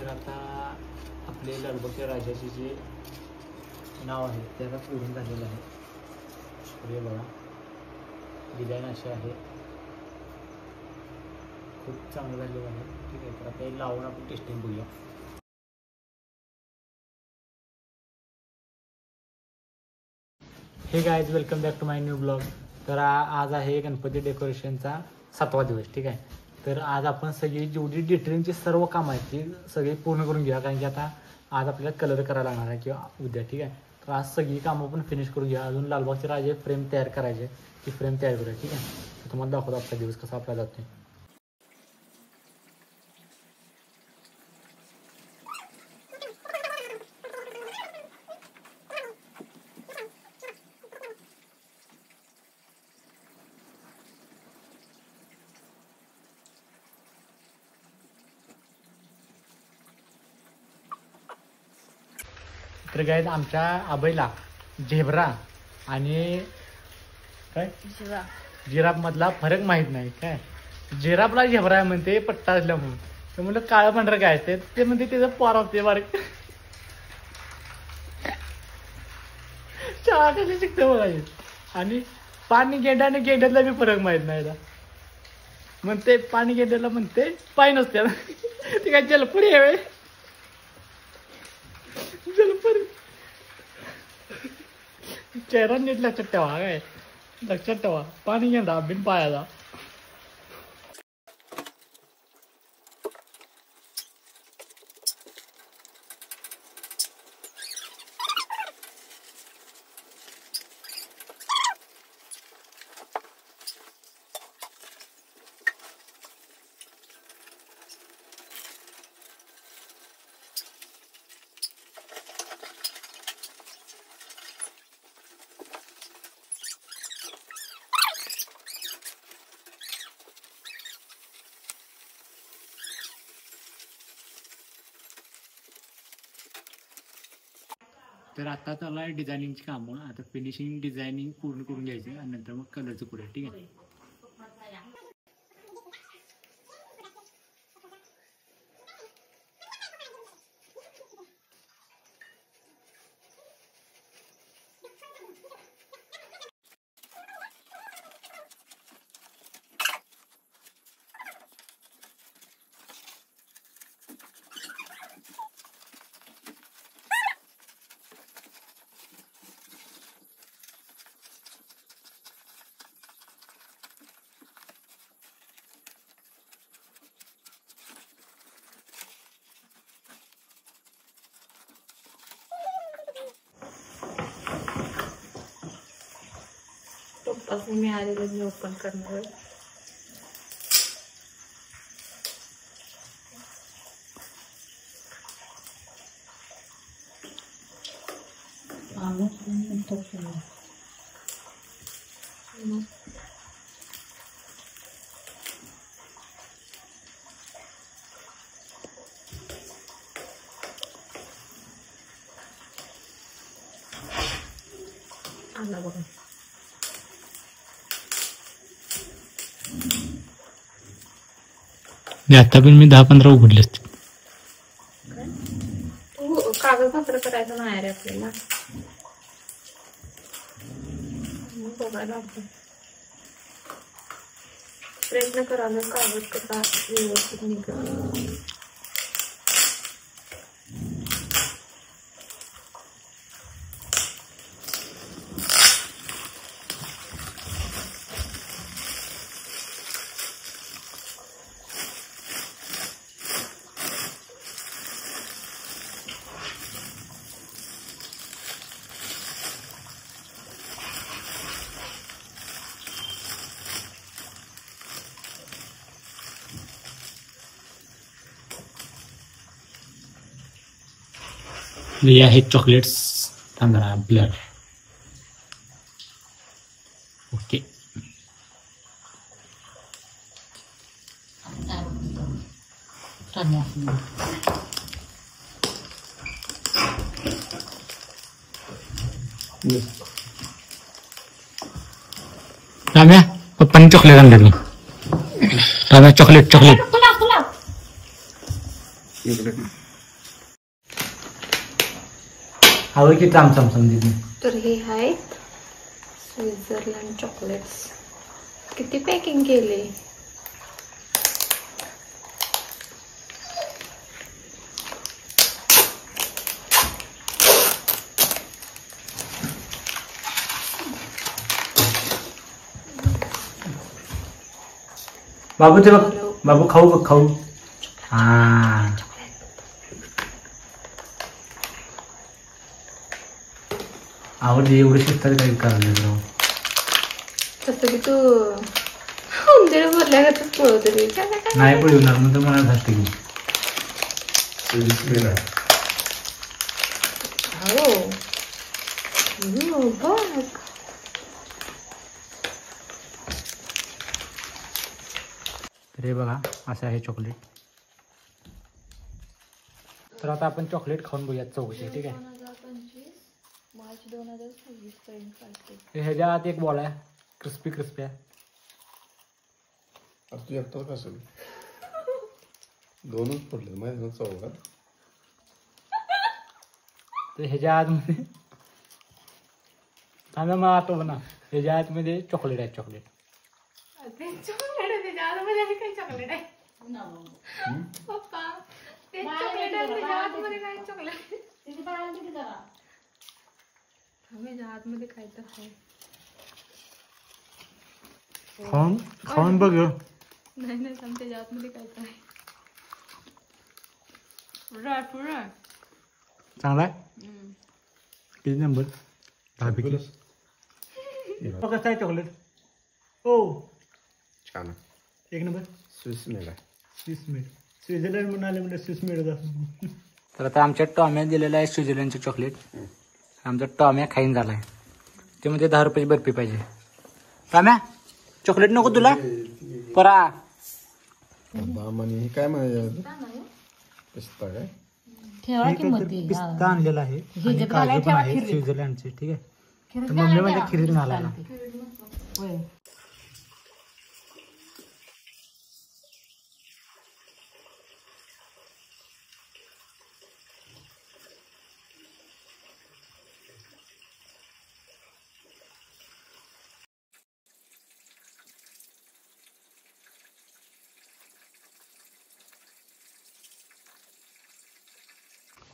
तर आता आपले लालबागच्या राजाचे जे नाव आहे ते आता पूर्ण झालेलं आहे. हे बघा डिझाईन अशी आहे, खूप चांगलं झालेलं आहे. ठीक आहे, तर आता हे लावून आपण टेस्टिंग करूया. Hey guys, welcome back to my new blog. तर आज आहे गणपती डेकोरेशनचा 7वा दिवस. ठीक आहे, तर आज आपण सगळी जेवढी डिटेलिंगची सर्व कामं आहेत ती सगळी पूर्ण करून घेऊया, कारण की आता आज आपल्याला कलर करायला लागणार आहे किंवा उद्या. ठीक आहे, तर आज सगळी कामं पण फिनिश करून घ्या. अजून लालबागचे राजे फ्रेम तयार करायचे, ती फ्रेम तयार करूया. ठीक आहे, तर तुम्हाला दाखवतो आजचा दिवस कसा आपला जातो. तर गाईज, आमच्या आबईला झेब्रा आणि काय जिराफ मधला फरक माहित नाही. काय जिराफला झेब्रा म्हणते पट्टा असल्यामुळे, तर म्हणलं काळं पांढरं काय असते ते म्हणते त्याचं पोर होते बारीक. शाळा कशी शिकते बघा. आणि पाणी गेंडा आणि गेंड्यातला बी फरक माहित नाही. म्हणते पाणी गेंड्याला म्हणते पाय नसते ते काय जलपुरी आहे. चेहरा नीट लक्षात ठेवा. काय लक्षात ठेवा, पाणी गेंडा बिन पायाला. तर आता चालू आहे डिझायनिंगची कामं. आता फिनिशिंग डिझायनिंग पूर्ण करून घ्यायचं आणि नंतर मग कलरचं पुढे. ठीक आहे, मी आलेलं मी ओपन करणार. आला बघा. आता पण मी 10-15 उघडले असते. कागदपत्र करायचं नाही रे आपल्याला. बघायला प्रयत्न करायला कागद कसा व्यवस्थित निघाला. हे आहेत चॉकलेट्स तांदळा ब्लर. ओके, राम्या पप्पांनी चॉकलेट आणले. राम्या चॉकलेट चॉकलेट हवं की चमचम समजेल. तर हे आहेत स्वित्झर्लंड चॉकलेट्स. किती पॅकिंग केले. बाबू ते बघ, बाबू खाऊ बघ खाऊ. हा आवडते एवढं शिकतात काही करायला. तसं की तू उंदीर बोलल्यागतच पळवतो रे. नाही पळवणार म्हणून तर मला घालते की. हो बघ. तर हे बघा असं आहे चॉकलेट. तर आता आपण चॉकलेट खाऊन बघूया चौकशी. ठीक आहे. 2025 मार्च 2026 पर्यंत चालते. ह्याच्या आत एक बॉल आहे क्रिस्पी क्रिस्पी आहे. तू एकटा कसं 2च पडले माहिती चौघात. तर ह्याच्या आतमध्ये थांबा मला आठव ना. ह्याच्या आतमध्ये चॉकलेट आहे. चॉकलेट त्याच्या आतमध्ये काय चॉकलेट आहे पप्पा. ते चॉकलेट आहे त्याच्या आतमध्ये काय चॉकलेट. त्याच्या आतमध्ये काय तर आहे. खाऊन खाऊन बघ. नाही नाही थांब. त्याच्या आतमध्ये काय तर आहे. ड्रायफ्रूट आहे. चांगला आहे. किती नंबर. 10 पैकी. कसं आहे चॉकलेट. हो छान एक नंबर. स्विस मेड आहे. Swiss made. स्वित्झर्लंड म्हणून आले म्हणजे स्विस मेड. तर आता आमच्या टॉम्या दिलेलं आहे स्वित्झर्लंडचं चॉकलेट. आमचा टॉम्या खाईन झाला आहे. ते म्हणजे 10 रुपयाची बर्फी पाहिजे. टॉम्या चॉकलेट नको तुला परा. हे काय म्हणजे पिस्ता काय पिस्ता आणलेला आहे आणि काजू पण आहे स्वित्झर्लंडचे. ठीक आहे. तर मम्मी म्हणजे खिरीत घालायला.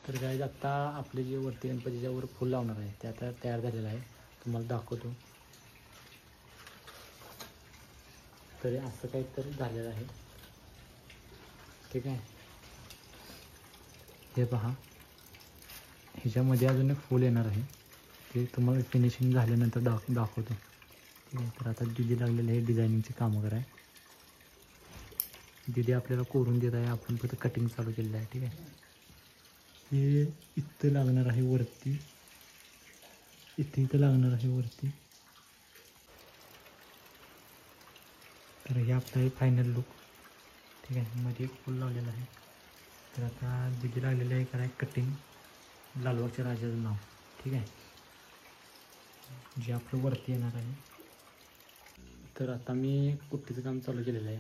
तर काय आता आपले जे वरती गणपतीच्या वर फुल लावणार आहे ते आता तयार झालेलं आहे. तुम्हाला दाखवतो. तरी असं काहीतरी झालेलं आहे. ठीक आहे. हे पहा ह्याच्यामध्ये अजून एक फुल येणार आहे. ते तुम्हाला फिनिशिंग झाल्यानंतर दाखवतो. ठीक आहे. तर आता दिदी लागलेलं आहे डिझायनिंगची कामं कराय. दिदी आपल्याला कोरून देत आहे. आपण फक्त कटिंग चालू केलेलं आहे. ठीक आहे. हे इथं लागणार आहे वरती. इथं लागणार आहे वरती. तर हे आपलं आहे फायनल लुक. ठीक आहे. मध्ये एक फुल लावलेलं आहे. तर आता दिदी लागलेलं आहे कराय कटिंग. लालबागच्या राजाचं नाव. ठीक आहे. जे आपलं वरती येणार आहे. तर आता मी कुट्टीचं काम चालू केलेलं आहे.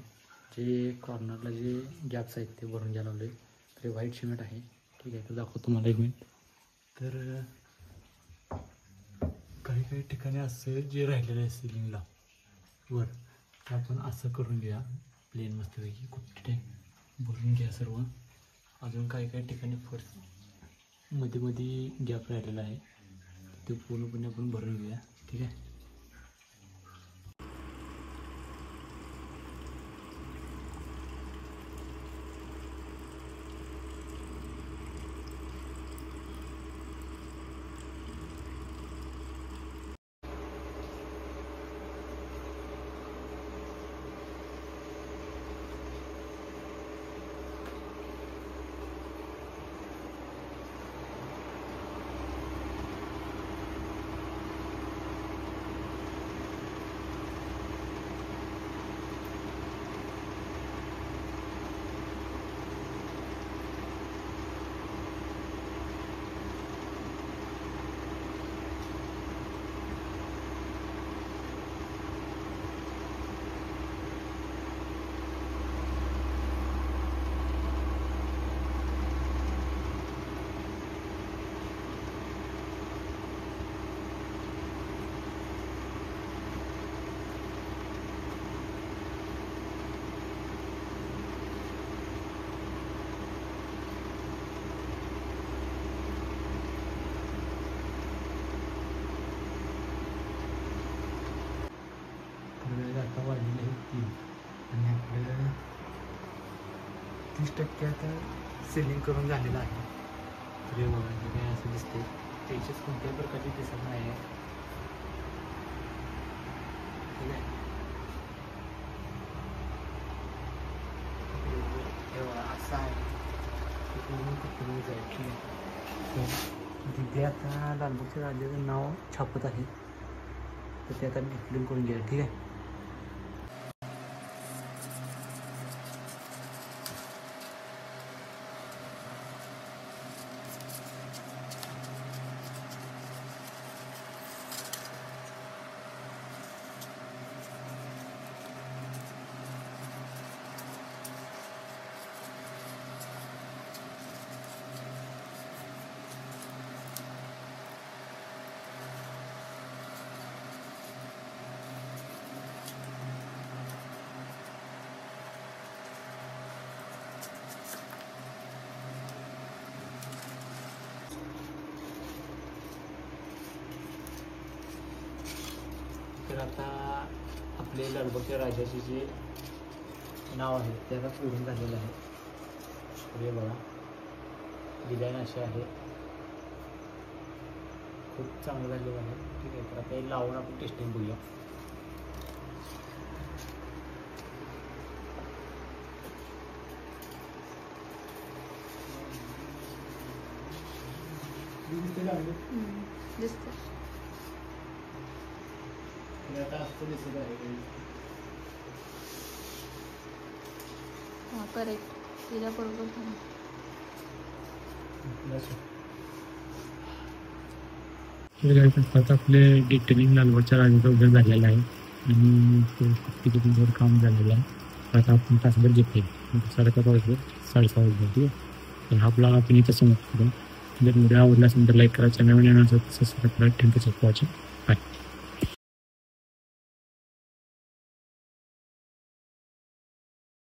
जे कॉर्नरला जे गॅप्स आहेत ते भरून घ्यायला लावले. तर हे व्हाईट सिमेंट आहे. ठीक आहे. तर दाखवतो तुम्हाला एक मिनिट. तर काही काही ठिकाणी असं जे राहिलेलं आहे सिलिंगला वर ते आपण असं करून घ्या. प्लेन मस्तपैकी कुठे भरून घ्या सर्व. अजून काही काही ठिकाणी फर्स्ट मध्ये मध्ये गॅप राहिलेला आहे ते पूर्णपणे आपण भरून घेऊया. ठीक आहे. 30% आता सेलिंग करून झालेलं आहे. तर हे बघा हे काय असं दिसते, टेचेस कोणत्याही प्रकारची दिसत नाही आहे. ठीक आहे, हे बघा असं आहे, हे पूर्ण कुठूनच आहे. ठीक आहे, तर तिथे आता लालबागच्या राजाचं नाव छापत आहे, तर ते आता डिस्प्ले करून घ्या. ठीक आहे, तर आता आपले लालबागच्या राजाचे जे नाव आहे ते आता पूर्ण झालेलं आहे. तर हे बघा डिझाईन अशी आहे, खूप चांगलं झालेलं आहे. ठीक आहे, तर आता हे लावून आपण टेस्टिंग करूया. दिसतं. आता असं दिसत आहे. हां करेक्ट, तिच्याबरोबर झालं. आता आपले डिटेलिंग लालबागच्या राजाचं उद्या झालेलं आहे आणि तिथे काम झालेलं आहे. आता आपण तासभर घेतले 7:30 वाजले 6:30 वाजले. ठीक आहे, तर हा ब्लॉग आपण इथं समाप्त करू. जर व्हिडिओ आवडला असेल तर लाईक करा, चॅनल सबस्क्राईब करा. Thank you for watching.